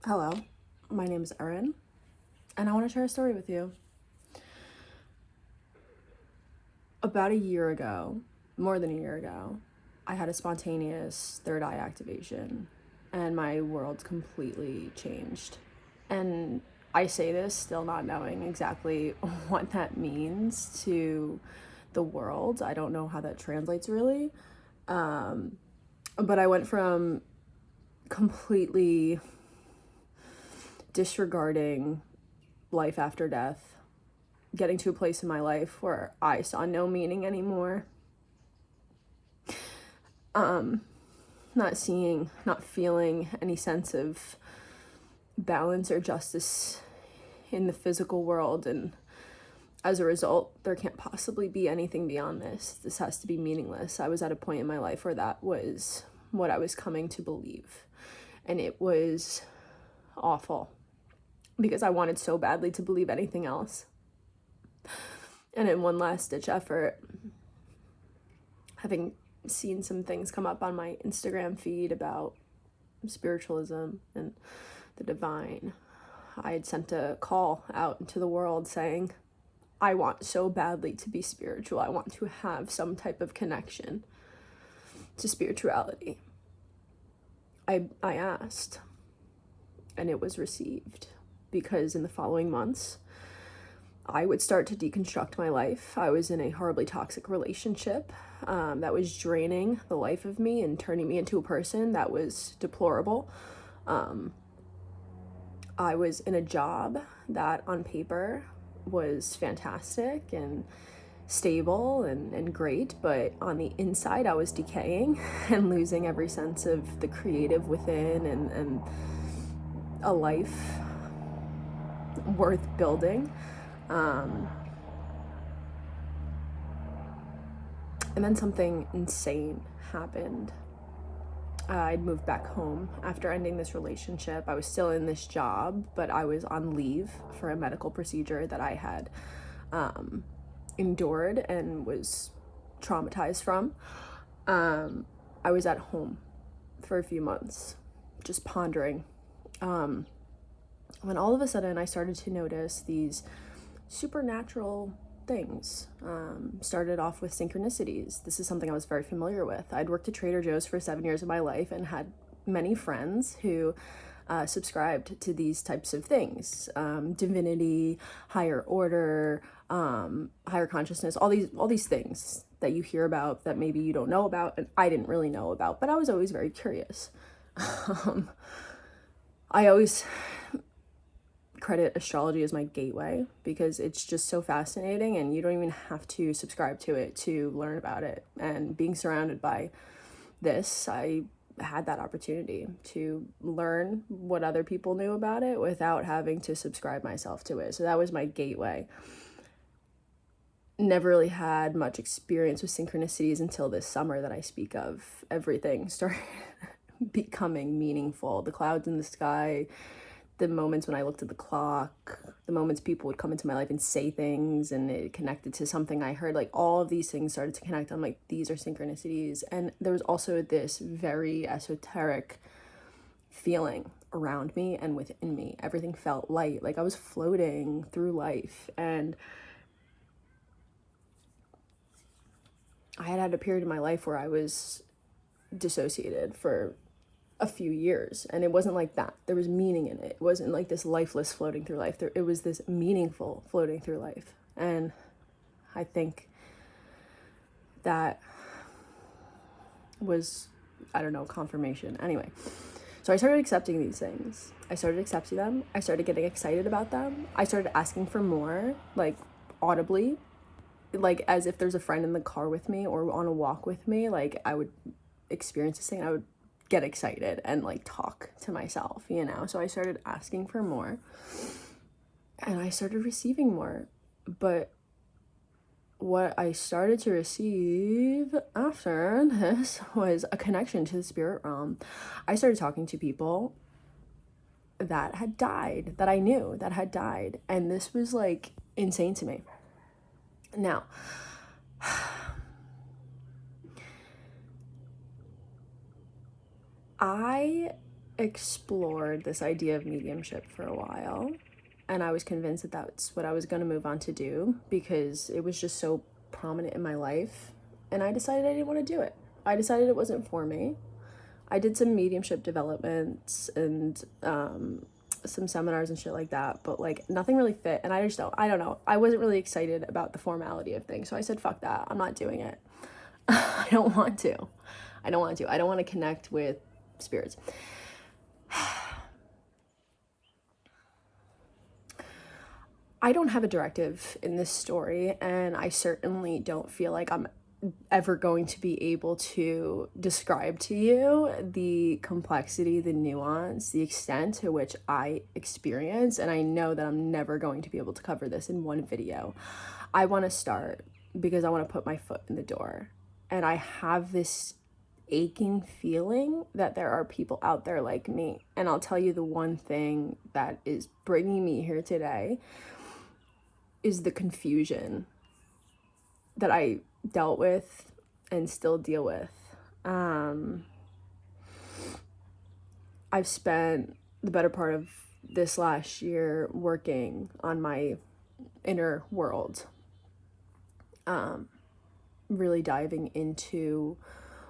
Hello, my name is Erin, and I want to share a story with you. About a year ago, more than a year ago, I had a spontaneous third eye activation, and my world completely changed. And I say this still not knowing exactly what that means to the world. I don't know how that translates really. But I went from completely disregarding life after death, getting to a place in my life where I saw no meaning anymore. Not seeing, not feeling any sense of balance or justice in the physical world. And as a result, there can't possibly be anything beyond this. This has to be meaningless. I was at a point in my life where that was what I was coming to believe. And it was awful because I wanted so badly to believe anything else. And in one last ditch effort, having seen some things come up on my Instagram feed about spiritualism and the divine, I had sent a call out into the world saying, I want so badly to be spiritual. I want to have some type of connection to spirituality. I asked, and it was received, because in the following months, I would start to deconstruct my life. I was in a horribly toxic relationship that was draining the life of me and turning me into a person that was deplorable. I was in a job that on paper was fantastic and stable and great, but on the inside I was decaying and losing every sense of the creative within and a life worth building. And then something insane happened. I'd moved back home after ending this relationship. I was still in this job, but I was on leave for a medical procedure that I had endured and was traumatized from. I was at home for a few months, just pondering. When all of a sudden I started to notice these supernatural things. Started off with synchronicities. This is something I was very familiar with. I'd worked at Trader Joe's for 7 years of my life and had many friends who subscribed to these types of things. Divinity, higher order, higher consciousness, all these things that you hear about that maybe you don't know about and I didn't really know about, but I was always very curious. I always credit astrology as my gateway because it's just so fascinating and you don't even have to subscribe to it to learn about it. And being surrounded by this, I had that opportunity to learn what other people knew about it without having to subscribe myself to it. So that was my gateway. Never really had much experience with synchronicities until this summer that I speak of. Everything started becoming meaningful. The clouds in the sky, the moments when I looked at the clock, the moments people would come into my life and say things and it connected to something I heard, like all of these things started to connect. I'm like, these are synchronicities. And there was also this very esoteric feeling around me and within me. Everything felt light, like I was floating through life. And I had a period in my life where I was dissociated for a few years, and it wasn't like that. There was meaning in it. It wasn't like this lifeless floating through life. It was this meaningful floating through life. And I think that was, I don't know, confirmation. Anyway, so I started accepting these things. I started accepting them. I started getting excited about them. I started asking for more, like audibly, like as if there's a friend in the car with me or on a walk with me. Like I would experience this thing, I would get excited and like talk to myself, you know? So I started asking for more and I started receiving more. But what I started to receive after this was a connection to the spirit realm. I started talking to people that had died, that I knew that had died. And this was like insane to me. Now, I explored this idea of mediumship for a while, and I was convinced that that's what I was going to move on to do because it was just so prominent in my life, and I decided I didn't want to do it. I decided it wasn't for me. I did some mediumship developments and some seminars and shit like that, but like nothing really fit, and I don't know. I wasn't really excited about the formality of things, so I said, fuck that. I'm not doing it. I don't want to. I don't want to connect with spirits. I don't have a directive in this story, and I certainly don't feel like I'm ever going to be able to describe to you the complexity, the nuance, the extent to which I experience, and I know that I'm never going to be able to cover this in one video. I want to start because I want to put my foot in the door, and I have this aching feeling that there are people out there like me. And I'll tell you, the one thing that is bringing me here today is the confusion that I dealt with and still deal with. I've spent the better part of this last year working on my inner world, really diving into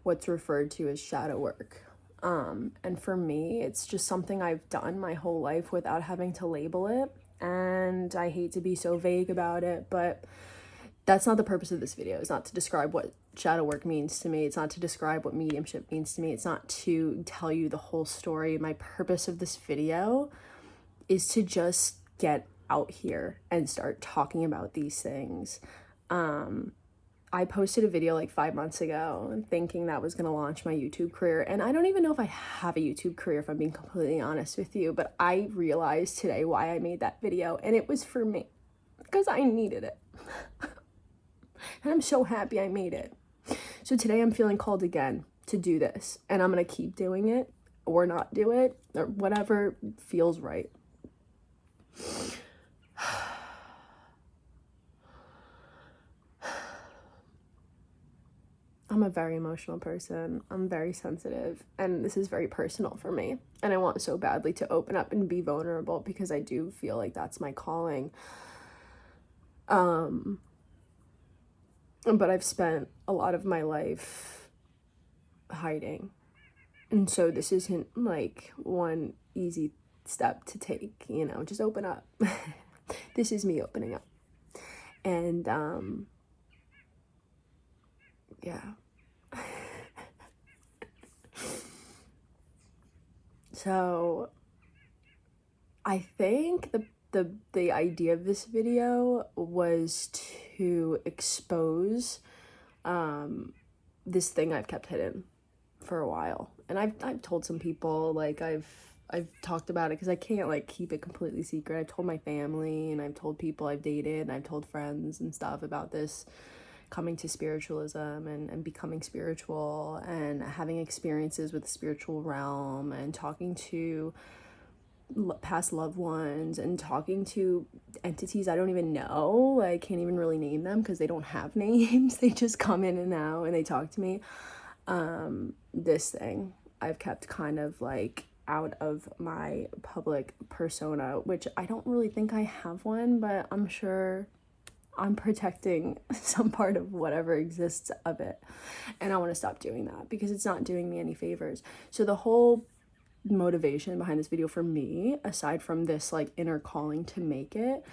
what's referred to as shadow work. And for me, it's just something I've done my whole life without having to label it. And I hate to be so vague about it, but that's not the purpose of this video. It's not to describe what shadow work means to me. It's not to describe what mediumship means to me. It's not to tell you the whole story. My purpose of this video is to just get out here and start talking about these things. I posted a video like 5 months ago thinking that was going to launch my YouTube career. And I don't even know if I have a YouTube career, if I'm being completely honest with you. But I realized today why I made that video. And it was for me. Because I needed it. And I'm so happy I made it. So today I'm feeling called again to do this. And I'm going to keep doing it. Or not do it. Or whatever feels right. I'm a very emotional person. I'm very sensitive, and this is very personal for me. And I want so badly to open up and be vulnerable because I do feel like that's my calling. But I've spent a lot of my life hiding. And so this isn't like one easy step to take, you know, just open up. This is me opening up. And yeah. So I think the idea of this video was to expose this thing I've kept hidden for a while. And I've told some people, like I've talked about it because I can't like keep it completely secret. I've told my family, and I've told people I've dated, and I've told friends and stuff about this coming to spiritualism and becoming spiritual and having experiences with the spiritual realm and talking to past loved ones and talking to entities I don't even know. I can't even really name them because they don't have names. They just come in and out and they talk to me. This thing I've kept kind of like out of my public persona, which I don't really think I have one, but I'm sure I'm protecting some part of whatever exists of it. And I want to stop doing that because it's not doing me any favors. So the whole motivation behind this video for me, aside from this like inner calling to make it,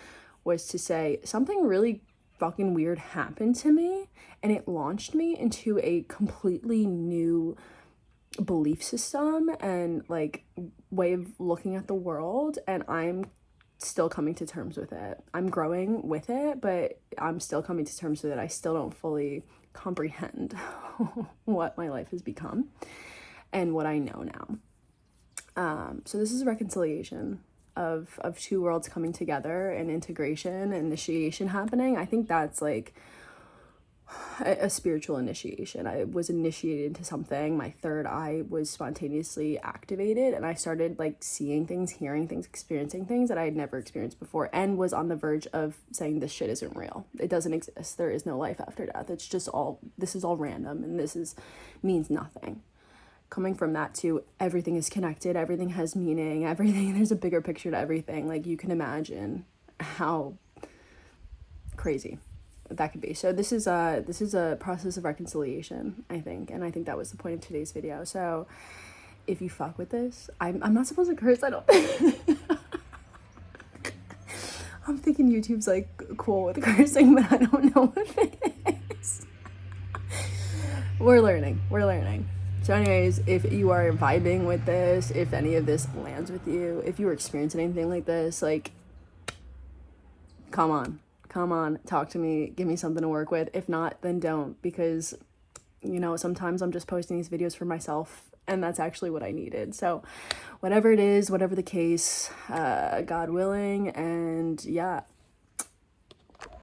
was to say something really fucking weird happened to me, and it launched me into a completely new belief system and like way of looking at the world, and I'm still coming to terms with it. I'm growing with it, but I'm still coming to terms with it. I still don't fully comprehend what my life has become and what I know now. So this is a reconciliation of two worlds coming together and integration and initiation happening. I think that's like a spiritual initiation. I was initiated into something. My third eye was spontaneously activated, and I started like seeing things, hearing things, experiencing things that I had never experienced before, and was on the verge of saying this shit isn't real. It doesn't exist. There is no life after death. It's just all, this is all random, and this is means nothing. coming from that to everything is connected, everything has meaning, everything, there's a bigger picture to everything. Like, you can imagine how crazy that could be. So this is a process of reconciliation, I think, and I think that was the point of today's video. So if you fuck with this, I'm not supposed to curse, I don't I'm thinking YouTube's like cool with cursing, but I don't know if it is. We're learning. So anyways, if you are vibing with this, if any of this lands with you, if you were experiencing anything like this, like, come on, talk to me, give me something to work with. If not, then don't, because, you know, sometimes I'm just posting these videos for myself, and that's actually what I needed. So whatever it is, whatever the case, God willing, and yeah,